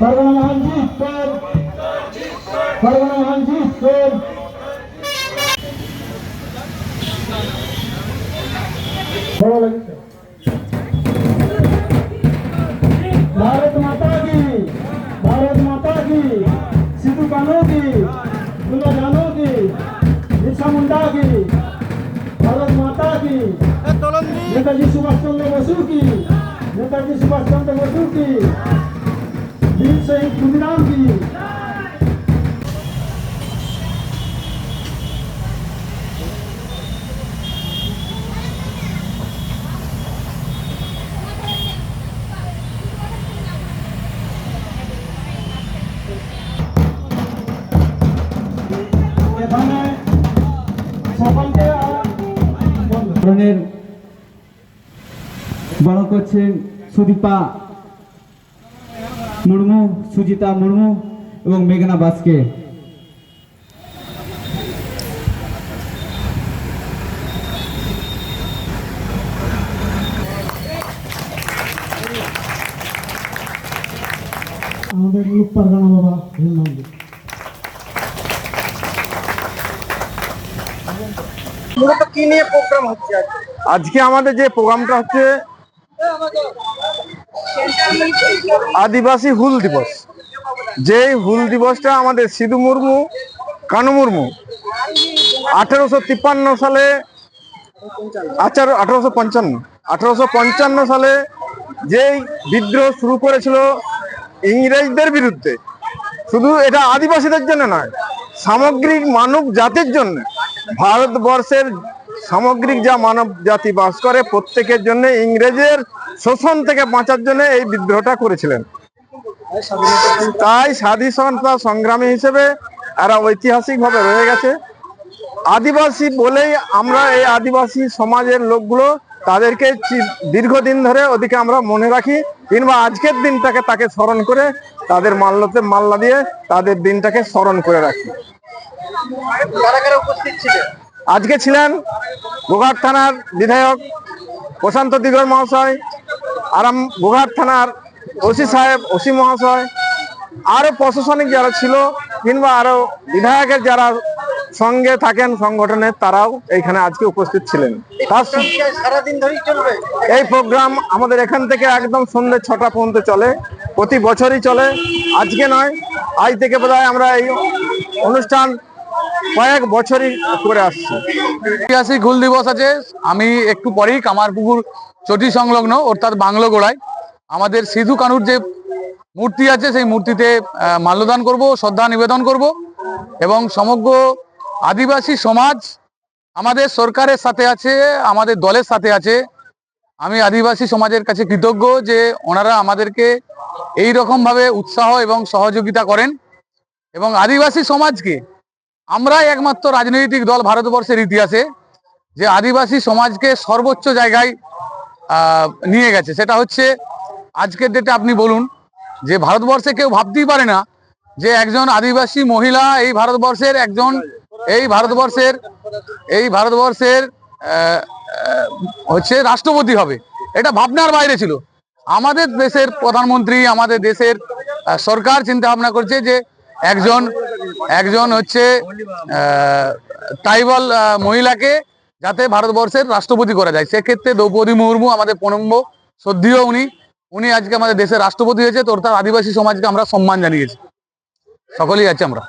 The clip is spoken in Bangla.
परगना महानजीत पर परगना महानजीत पर भारत माता की सिद्धू कानू की दुर्गा जानू की बिरसा मुंडा की भारत माता की नेताजी सुभाष चंद्र बसु की नेताजी सुभाष चंद्र बसु की वीर शहीद खुदीराम की। বড় করছেন সুদীপা মুর্মু, সুজিতা মুর্মু এবং মেঘনা বাসকে। আমাদের লোক পারগানা বাবা মূলত কি নিয়ে প্রোগ্রাম হচ্ছে আজকে? আমাদের যে প্রোগ্রামটা হচ্ছে আদিবাসী হুল দিবস। যেই হুল দিবসটা আমাদের সিধু মুর্মু, কানু মুর্মু 1853 সালে 1855 সালে যেই বিদ্রোহ শুরু করেছিল ইংরেজদের বিরুদ্ধে, শুধু এটা আদিবাসীদের জন্য নয়, সামগ্রিক মানব জাতির জন্য, ভারতবর্ষের সামগ্রিক যা মানব জাতি বাস করে প্রত্যেকের জন্য ইংরেজের শোষণ থেকে বাঁচার জন্য এই বিদ্রোহটা করেছিলেন। তাই স্বাধীনতা সংগ্রামী হিসেবে এরা ঐতিহাসিকভাবে রয়ে গেছে। আদিবাসী বলেই আমরা এই আদিবাসী সমাজের লোকগুলো তাদেরকে দীর্ঘদিন ধরে ওদিকে আমরা মনে রাখি, কিংবা আজকের দিনটাকে তাকে স্মরণ করে তাদের মাল্যতে মাল্লা দিয়ে তাদের দিনটাকে স্মরণ করে রাখি। আজকে ছিলেন গোঘাট থানার বিধায়ক প্রশান্ত দিগর মহাশয়, গোঘাট থানার ওসি সাহেব, ওসি মহাশয়, আরো প্রশাসনিক যারা ছিল, কিংবা আরো বিধায়কের যারা সঙ্গে থাকেন সংগঠনের, তারাও এইখানে আজকে উপস্থিত ছিলেন। সারাদিন ধরেই চলবে এই প্রোগ্রাম। আমাদের এখান থেকে একদম সন্ধ্যে 6টা পর্যন্ত চলে, প্রতি বছরই চলে। আজকে নয়, আজ থেকে বোধহয় আমরা এই অনুষ্ঠান কয়েক বছরই করে আসছি। ঐতিহাসিক হুল দিবস আছে। আমি একটু পরেই কামারপুকুর চটি সংলগ্ন অর্থাৎ বাংলো গোড়ায় আমাদের সিধু কানুর যে মূর্তি আছে সেই মূর্তিতে মাল্যদান করব, শ্রদ্ধা নিবেদন করব এবং সমগ্র আদিবাসী সমাজ আমাদের সরকারের সাথে আছে, আমাদের দলের সাথে আছে। আমি আদিবাসী সমাজের কাছে কৃতজ্ঞ যে ওনারা আমাদেরকে এই রকম ভাবে উৎসাহ এবং সহযোগিতা করেন এবং আদিবাসী সমাজকে আমরাই একমাত্র রাজনৈতিক দল ভারতবর্ষের ইতিহাসে যে আদিবাসী সমাজকে সর্বোচ্চ জায়গায় নিয়ে গেছে। সেটা হচ্ছে আজকের ডেটে আপনি বলুন যে ভারতবর্ষে কেউ ভাবতেই পারে না যে একজন আদিবাসী মহিলা এই ভারতবর্ষের হচ্ছে রাষ্ট্রপতি হবে। এটা ভাবনার বাইরে ছিল। আমাদের দেশের প্রধানমন্ত্রী, আমাদের দেশের সরকার চিন্তা ভাবনা করছে যে একজন হচ্ছে ট্রাইবাল মহিলাকে যাতে ভারতবর্ষের রাষ্ট্রপতি করা যায়। সেক্ষেত্রে দ্রৌপদী মুর্মু আমাদের প্রণম্য শ্রদ্ধেয়, উনি আজকে আমাদের দেশের রাষ্ট্রপতি হয়েছে। তো অর্থাৎ আদিবাসী সমাজকে আমরা সম্মান জানিয়েছি, সকলেই আছে আমরা।